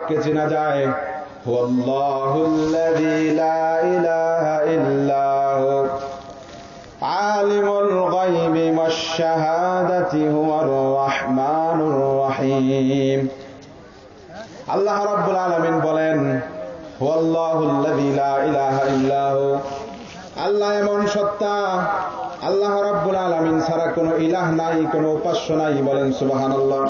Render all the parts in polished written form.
কে চেনা যায়। হুয়াল্লাহুল্লাযী লা ইলাহা ইল্লাহু আলিমুল গায়বি ওয়াশ শাহাদাতি হুয়ার রাহমানুর রহিম। আল্লাহ রাব্বুল আলামিন বলেন, হুয়াল্লাহুল্লাযী লা ইলাহা ইল্লাহু, আল্লাহ এমন সত্তা, আল্লাহ রাব্বুল আলামিন ছাড়া কোনো ইলাহ নাই, কোনো উপাস্য নাই। বলেন সুবহানাল্লাহ।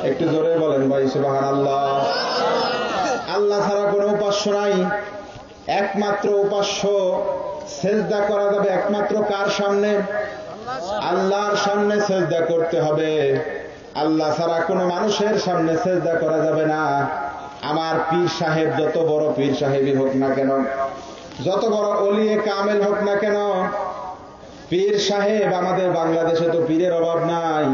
একটু জোরে বলেন ভাই সুবহানাল্লাহ। আল্লাহ ছাড়া কোনো উপাস্য নাই, একমাত্র উপাস্য। সেজদা করা যাবে একমাত্র কার সামনে? আল্লাহর সামনে সেজদা করতে হবে। আল্লাহ ছাড়া কোনো মানুষের সামনে সেজদা করা যাবে না। আমার পীর সাহেব যত বড় পীর সাহেবই হোক না কেন, যত বড় ওলিয়ে কামেল হোক না কেন, পীর সাহেব, আমাদের বাংলাদেশে তো পীরের অভাব নাই।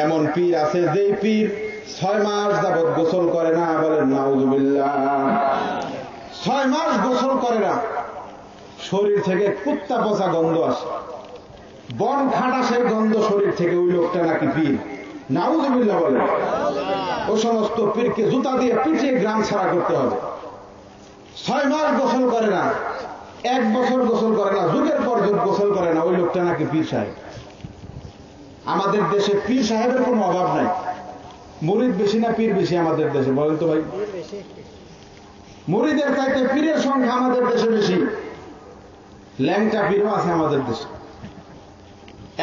এমন পীর আছে যেই পীর 6 মাস যাবত গোসল করে না। বলেন নাউযুবিল্লাহ। 6 মাস গোসল করে না, শরীর থেকে কুত্তা পচা গন্ধ আসে, বন খাটাসের গন্ধ শরীর থেকে। ওই লোকটা নাকি পীর। নাউযুবিল্লাহ বলেন। ও সমস্ত পীরকে জুতা দিয়ে পিটিয়ে গ্রাম ছাড়া করতে হবে। 6 মাস গোসল করে না, 1 বছর গোসল করে না, যুগের পর যুগ গোসল করে না, ওই লোকটা নাকি পীর সাহেব। আমাদের দেশে পীর সাহেবের কোনো অভাব নাই। মুরিদ বেশি না পীর বেশি আমাদের দেশে? বলেন তো ভাই। মুরিদের চাইতে পীরের সংখ্যা আমাদের দেশে বেশি। ল্যাংটা পীরও আছে আমাদের দেশে।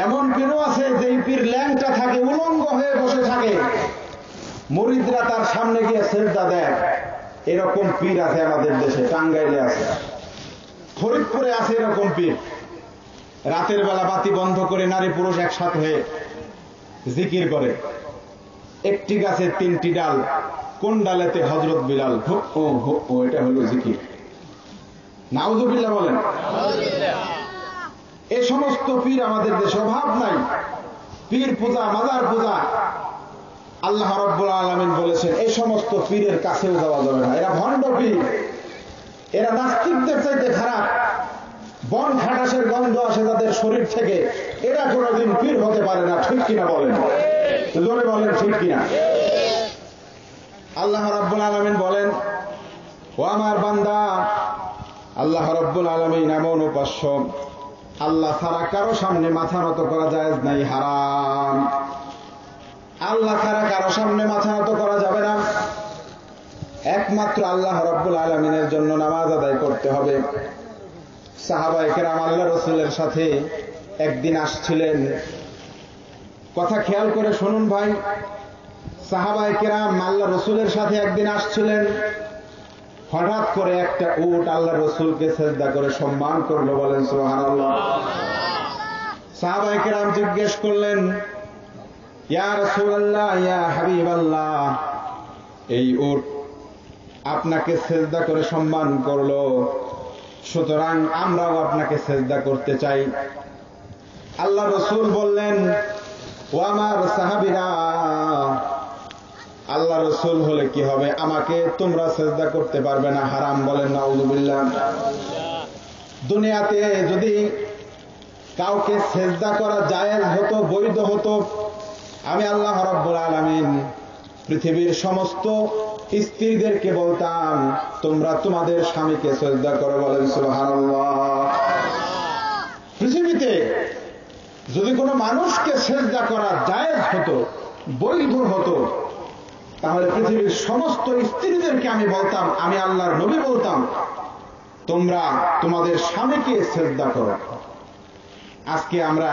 এমন পীরও আছে যেই পীর ল্যাংটা থাকে, উলঙ্গ হয়ে বসে থাকে, মুরিদরা তার সামনে গিয়ে সেজদা দেয়। এরকম পীর আছে আমাদের দেশে। টাঙ্গাইলে আছে, ফরিদপুরে আছে এরকম পীর। রাতের বেলা বাতি বন্ধ করে নারী পুরুষ একসাথে হয়ে জিকির করে। একটি গাছে 3টি ডাল, কোন ডালেতে হযরত বিলাল, ও এটা হলো জিকির। নাউযুবিল্লাহ বলেন। এই সমস্ত পীর আমাদের দেশে অভাব নাই। পীর পূজা, মাজার পূজা, আল্লাহ রাব্বুল আলামিন বলেছেন এই সমস্ত পীরের কাছেও যাওয়া যাবে না। এরা ভণ্ড পীর, এরা নাস্তিকদের চাইতে খারাপ। বন খাটাসের গন্ধ আসে যাদের শরীর থেকে, এরা কোনোদিন পীর হতে পারে না। ঠিক কিনা বলেন? জোরে বলেন ঠিক কিনা? আল্লাহ রাব্বুল আলামিন বলেন, ও আমার বান্দা, আল্লাহ রাব্বুল আলামিন এমন উপাস্য, আল্লাহ ছাড়া কারো সামনে মাথা নত করা জায়েজ নাই, হারাম। আল্লাহ ছাড়া কারো সামনে মাথা নত করা যাবে না। একমাত্র আল্লাহ রাব্বুল আলামিনের জন্য নামাজ আদায় করতে হবে। সাহাবায়ে কেরাম আল্লাহ রাসূলের সাথে একদিন আসছিলেন। কথা খেয়াল করে শুনুন ভাই। সাহাবায়ে কেরাম আল্লাহ রাসূলের সাথে একদিন আসছিলেন। হঠাৎ করে একটা উট আল্লাহ রাসূলকে সিজদা করে সম্মান করলো। বলেন সুবহানাল্লাহ। সাহাবায়ে কেরাম জিজ্ঞেস করলেন, ইয়া রাসূলুল্লাহ, ইয়া হাবিবাল্লাহ, এই উট আপনাকে সিজদা করে সম্মান করলো, সুতরাং আমরাও আপনাকে সিজদা করতে চাই। আল্লাহ রাসূল বললেন, ও আমার সাহাবীরা, আল্লাহ রাসূল হলে কি হবে, আমাকে তোমরা সিজদা করতে পারবে না, হারাম। বলেন নাউযুবিল্লাহ। দুনিয়াতে যদি কাউকে সিজদা করা জায়েজ হতো, বৈধ হতো, আমি আল্লাহ রাব্বুল আলামিন পৃথিবীর সমস্ত স্ত্রীদেরকে বলতাম, তোমরা তোমাদের স্বামীকে সিজদা করো। বলেন সুবহানাল্লাহ। পৃথিবীতে যদি কোনো মানুষকে সিজদা করা জায়েজ হতো, বৈধ হতো, তাহলে পৃথিবীর সমস্ত স্ত্রীদেরকে আমি বলতাম, আমি আল্লাহর নবী বলতাম, তোমরা তোমাদের স্বামীকে সিজদা করো। আজকে আমরা,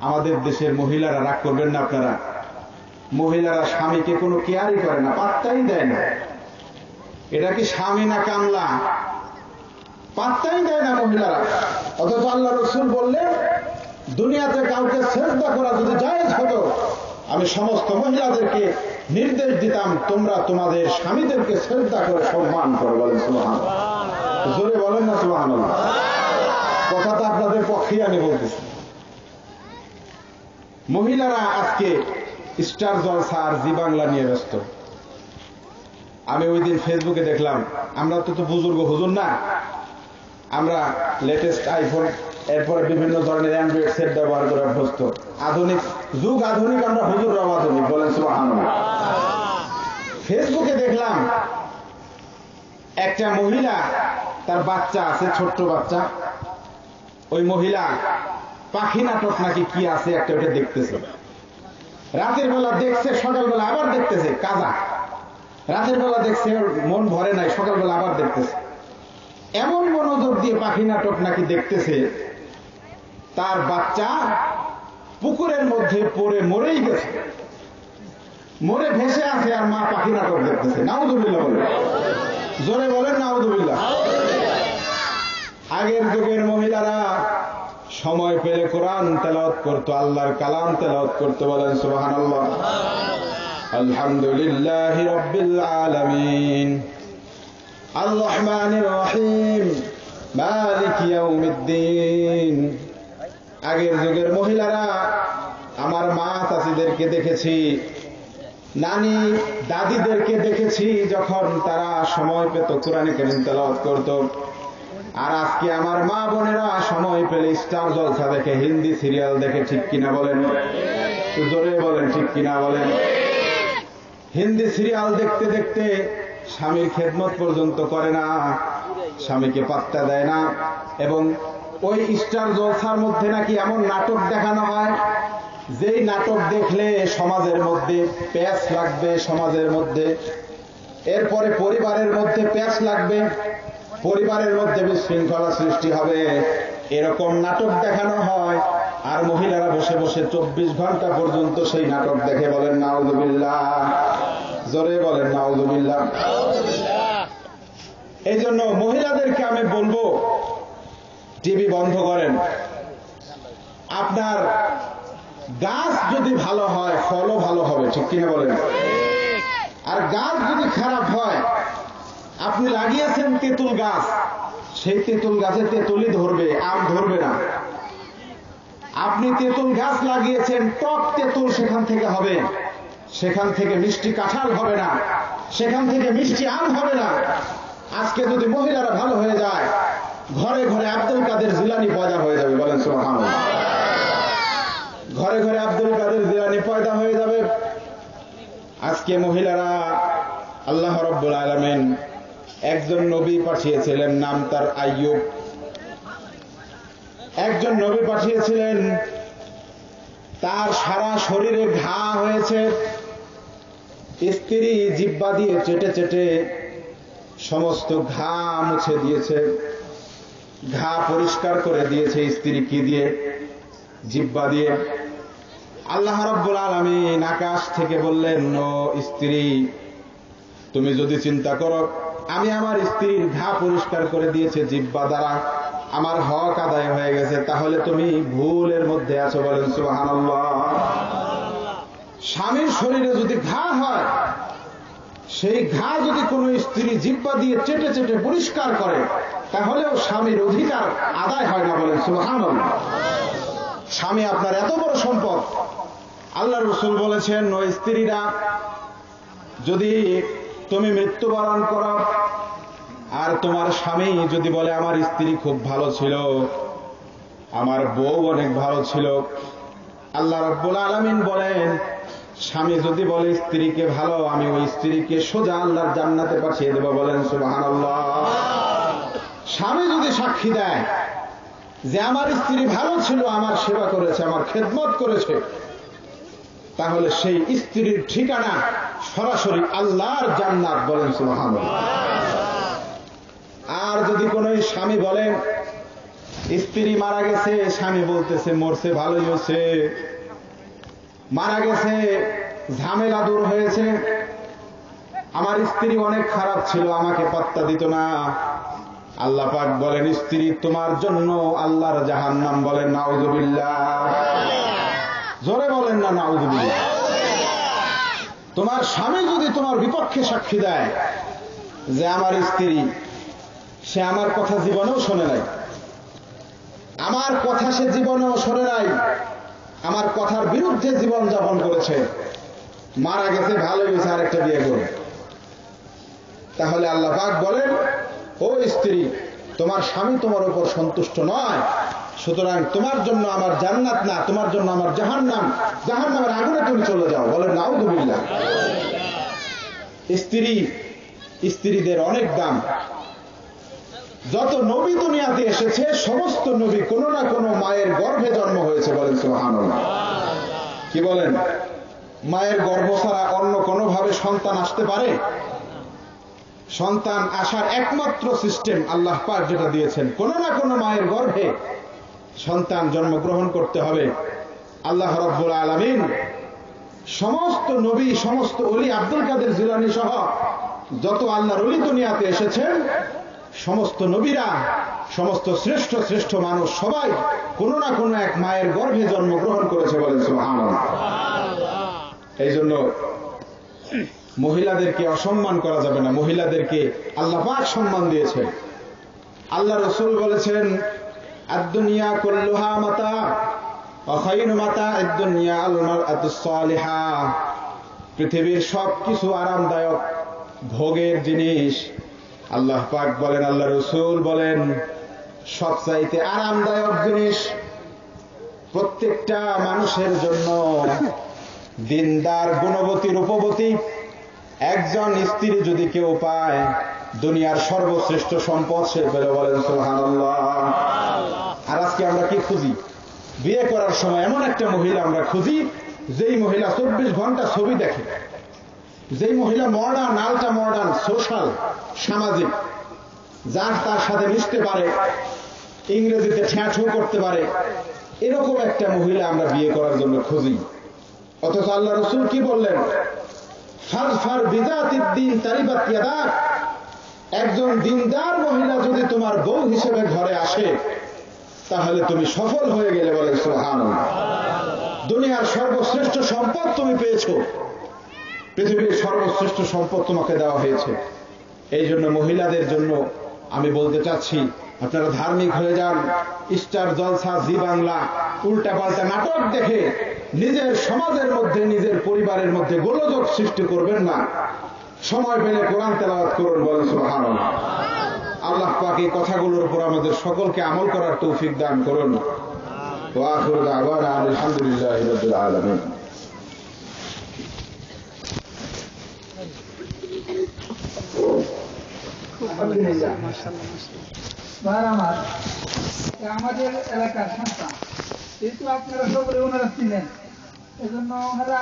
আমাদের দেশের মহিলারা, রাগ করবেন না আপনারা, মহিলারা স্বামীকে কোনো কেয়ারই করে না, পাত্তাই দেয় না। এটা কি স্বামী না কামলা? পাত্তাই দেয় না মহিলারা। অথচ আল্লাহ রাসূল বললেন, দুনিয়াতে কাউকে সিজদা করা যদি জায়েজ হতো, আমি সমস্ত মহিলাদেরকে নির্দেশ দিতাম, তোমরা তোমাদের স্বামীদেরকে সিজদা করে সম্মান করো। বলেন সুবহানাল্লাহ। জোরে বলেন না সুবহানাল্লাহ। কথাটা আপনাদের পক্ষেই আমি বলতেছি। মহিলারা আজকে স্টার জলসা আর জি বাংলা নিয়ে ব্যস্ত। আমি ওই দিন ফেসবুকে দেখলাম, আমরা তো বুজুর্গ হুজুর না, আমরা লেটেস্ট আইফোন, এরপরে বিভিন্ন ধরনের অ্যান্ড্রয়েড সেট ব্যবহার করে অভ্যস্ত। আধুনিক যুগ, আধুনিক, আমরা হুজুররাও আধুনিক। বলেন সুবহানাল্লাহ। ফেসবুকে দেখলাম একটা মহিলা, তার বাচ্চা আছে, ছোট্ট বাচ্চা। ওই মহিলা পাখি নাটক নাকি কি আছে একটা, ওটা দেখতেছে। রাতের বেলা দেখছে, সকালবেলা আবার দেখতেছে। কাজা রাতের বেলা দেখছে, ওর মন ভরে নাই, সকালবেলা আবার দেখতেছে। এমন মনোযোগ দিয়ে পাখি নাটক নাকি দেখতেছে, তার বাচ্চা পুকুরের মধ্যে পড়ে মরেই গেছে, মরে ভেসে আছে, আর মা পাখি নাটক দেখতেছে। নাউযুবিল্লাহ বলে, জোরে বলেন নাউযুবিল্লাহ। আগের যুগের মহিলারা সময় পেলে কোরআন তেলাওয়াত করতো, আল্লাহর কালাম তেলাওয়াত করতে। বলেন সুবহানাল্লাহ। আলহামদুলিল্লাহি রাব্বিল আলামিন আর রহমানির রহিম মালিকি ইয়াউমিদ্দিন। আগের যুগের মহিলারা, আমার মা চাচিদেরকে দেখেছি, নানি দাদিদেরকে দেখেছি, যখন তারা সময় পেত কোরআনে কারীম তেলাওয়াত করত। আর আজকে আমার মা বোনেরা সময় পেলে স্টার জলসা দেখে, হিন্দি সিরিয়াল দেখে। ঠিক কিনা বলেন? জোরে বলেন ঠিক কিনা বলেন। হিন্দি সিরিয়াল দেখতে দেখতে স্বামীর খেদমত পর্যন্ত করে না, স্বামীকে পাত্তা দেয় না। এবং ওই স্টার জলসার মধ্যে নাকি এমন নাটক দেখানো হয়, যেই নাটক দেখলে সমাজের মধ্যে প্যাঁচ লাগবে, সমাজের মধ্যে, এরপরে পরিবারের মধ্যে প্যাঁচ লাগবে, পরিবারের মধ্যে বিশৃঙ্খলা সৃষ্টি হবে, এরকম নাটক দেখানো হয়। আর মহিলারা বসে বসে 24 ঘন্টা পর্যন্ত সেই নাটক দেখে। বলেন নাউযুবিল্লাহ, জোরে বলেন নাউযুবিল্লাহ। এই জন্য মহিলাদেরকে আমি বলবো, টিভি বন্ধ করেন। আপনার গাছ যদি ভালো হয়, ফলও ভালো হবে। ঠিক কিনা বলেন? আর গাছ যদি খারাপ হয়, আপনি লাগিয়েছেন তেঁতুল গাছ, সেই তেঁতুল গাছে তেঁতুলই ধরবে, আম ধরবে না। আপনি তেঁতুল গাছ লাগিয়েছেন, টক তেঁতুল সেখান থেকে হবে, সেখান থেকে মিষ্টি কাঁঠাল হবে না, সেখান থেকে মিষ্টি আম হবে না। আজকে যদি মহিলারা ভালো হয়ে যায়, ঘরে ঘরে আব্দুল কাদের জিলানী পয়দা হয়ে যাবে। বলেন সুবহানাল্লাহ। ঘরে ঘরে আব্দুল কাদের জিলানী পয়দা হয়ে যাবে। আজকে মহিলারা, আল্লাহ রাব্বুল আলামিন একজন নবী পাঠিয়েছিলেন, নাম তার আইয়ুব। একজন নবী পাঠিয়েছিলেন, তার সারা শরীরে ঘা হয়েছে। স্ত্রী জিহ্বা দিয়ে চেটে চেটে সমস্ত ঘা মুছে দিয়েছে, ঘা পরিষ্কার করে দিয়েছে। স্ত্রী কি দিয়ে? জিহ্বা দিয়ে। আল্লাহ রাব্বুল আলামিন আকাশ থেকে বললেন, ও স্ত্রী, তুমি যদি চিন্তা করো আমি আমার স্ত্রীর ঘা পরিষ্কার করে দিয়েছে জিহ্বা দ্বারা, আমার হক আদায় হয়ে গেছে, তাহলে তুমি ভুলের মধ্যে আছো। বলেন সুবহানাল্লাহ। স্বামীর শরীরে যদি ঘা হয়, সেই ঘা যদি কোনো স্ত্রী জিহ্বা দিয়ে চেটে চেটে পরিষ্কার করে, তাহলেও স্বামীর অধিকার আদায় হয় না। বলেন সুবহানাল্লাহ। স্বামী আপনার এত বড় সম্পদ। আল্লাহর রাসূল বলেছেন, ও স্ত্রীরা, যদি তুমি মৃত্যুবরণ করো আর তোমার স্বামী যদি বলে আমার স্ত্রী খুব ভালো ছিল, আমার বউ অনেক ভালো ছিল, আল্লাহ রাব্বুল আলামিন বলেন, স্বামী যদি বলে স্ত্রীকে ভালো, আমি ওই স্ত্রীকে সোজা আল্লাহর জান্নাতে পাঠিয়ে দেব। বলেন সুবহানাল্লাহ। স্বামী যদি সাক্ষী দেয় যে আমার স্ত্রী ভালো ছিল, আমার সেবা করেছে, আমার খেদমত করেছে, তাহলে সেই স্ত্রীর ঠিকানা সরাসরি আল্লাহর জান্নাত। বলেন সুবহানাল্লাহ। আর যদি কোন স্বামী বলেন স্ত্রী মারা গেছে, স্বামী বলতেছে মরছে ভালোই হয়েছে, মারা গেছে ঝামেলা দূর হয়েছে, আমার স্ত্রী অনেক খারাপ ছিল, আমাকে পাত্তা দিত না, আল্লাহ পাক বলেন স্ত্রী তোমার জন্য আল্লাহর জাহান্নাম। বলেন নাউযুবিল্লাহ। জোরে বলেন না নাউযুবিল্লাহ। তোমার স্বামী যদি তোমার বিপক্ষে সাক্ষী দেয় যে আমার স্ত্রী, সে আমার কথা জীবনেও শোনে নাই, আমার কথা সে জীবনেও শোনে নাই, আমার কথার বিরুদ্ধে জীবন যাপন করেছে, মারা গেছে ভালো গেছে আরেকটা বিয়ে করে, তাহলে আল্লাহ পাক বলেন, ও স্ত্রী, তোমার স্বামী তোমার উপর সন্তুষ্ট নয়, সুতরাং তোমার জন্য আমার জান্নাত না, তোমার জন্য আমার জাহান্নাম, জাহান্নামের আগুনে তুমি চলে যাও। বলেন নাউযুবিল্লাহ। স্ত্রীদের অনেক দাম। যত নবী দুনিয়াতে এসেছে সমস্ত নবী কোনো না কোনো মায়ের গর্ভে জন্ম হয়েছে, বলেন সুবহানাল্লাহ। কি বলেন? মায়ের গর্ভ ছাড়া অন্য কোনো ভাবে সন্তান আসতে পারে? সন্তান আসার একমাত্র সিস্টেম আল্লাহ পাক যেটা দিয়েছেন, কোনো না কোনো মায়ের গর্ভে সন্তান জন্মগ্রহণ করতে হবে। আল্লাহ রাব্বুল আলামিন সমস্ত নবী, সমস্ত ওলি, আব্দুল কাদের জিলানী সহ যত আল্লাহর ওলি দুনিয়াতে এসেছেন, সমস্ত নবীরা, সমস্ত শ্রেষ্ঠ শ্রেষ্ঠ মানুষ সবাই কোনো না কোনো এক মায়ের গর্ভে জন্মগ্রহণ করেছে, বলেন সুবহানাল্লাহ। এই জন্য মহিলাদেরকে অসম্মান করা যাবে না। মহিলাদেরকে আল্লাহ পাক সম্মান দিয়েছেন। আল্লাহ রাসূল বলেছেন, আদ-দুনিয়া কুল্লুহা মাতা ওয়া খায়রু মাতা'আদ দুনিয়া আল মারআতুস সালিহা। পৃথিবীর সবকিছু আরামদায়ক ভোগের জিনিস। আল্লাহ পাক বলেন, আল্লাহ রাসূল বলেন, সবচাইতে আরামদায়ক জিনিস প্রত্যেকটা মানুষের জন্য দিনদার, গুণবতী, রূপবতী একজন স্ত্রী যদি কেউ পায়, দুনিয়ার সর্বশ্রেষ্ঠ সম্পদ সে পেল, বলেন সুবহানাল্লাহ। আর আজকে আমরা কি খুঁজি? বিয়ে করার সময় এমন একটা মহিলা আমরা খুঁজি, যেই মহিলা 24 ঘন্টা ছবি দেখে, যেই মহিলা মডার্ন, আলট্রা মডার্ন, সোশ্যাল, সামাজিক, যার তার সাথে মিশতে পারে, ইংরেজিতে ঠ্যাঁঠু করতে পারে, এরকম একটা মহিলা আমরা বিয়ে করার জন্য খুঁজি। অথচ আল্লাহ রাসূল কি বললেন? ফাজফার বিযাতিদ দ্বীন তারিবাত ইয়াদাক। একজন দিনদার মহিলা যদি তোমার বউ হিসেবে ঘরে আসে, তাহলে তুমি সফল হয়ে গেলে, বলে সুবহানাল্লাহ। দুনিয়ার সর্বশ্রেষ্ঠ সম্পদ তুমি পেয়েছো, পৃথিবীর সর্বশ্রেষ্ঠ সম্পদ তোমাকে দেওয়া হয়েছে। এই জন্য মহিলাদের জন্য আমি বলতে চাচ্ছি, আপনারা ধার্মিক হয়ে যান। স্টার জলসা, জি বাংলা, উল্টা পাল্টা নাটক দেখে নিজের সমাজের মধ্যে, নিজের পরিবারের মধ্যে গোলযোগ সৃষ্টি করবেন না। সময় পেলে কোরআন তেলাওয়াত করুন, বলেন সুবহানাল্লাহ। আল্লাহ পাক এই কথাগুলোর উপর আমাদের সকলকে আমল করার তৌফিক দান করুন। ওয়া আখিরু দাওয়ানা আলহামদুলিল্লাহি রাব্বিল আলামিন। আমাদের এলাকার সন্তান, যেহেতু আপনারা সকলে ওনারা ছিলেন, এজন্য ওনারা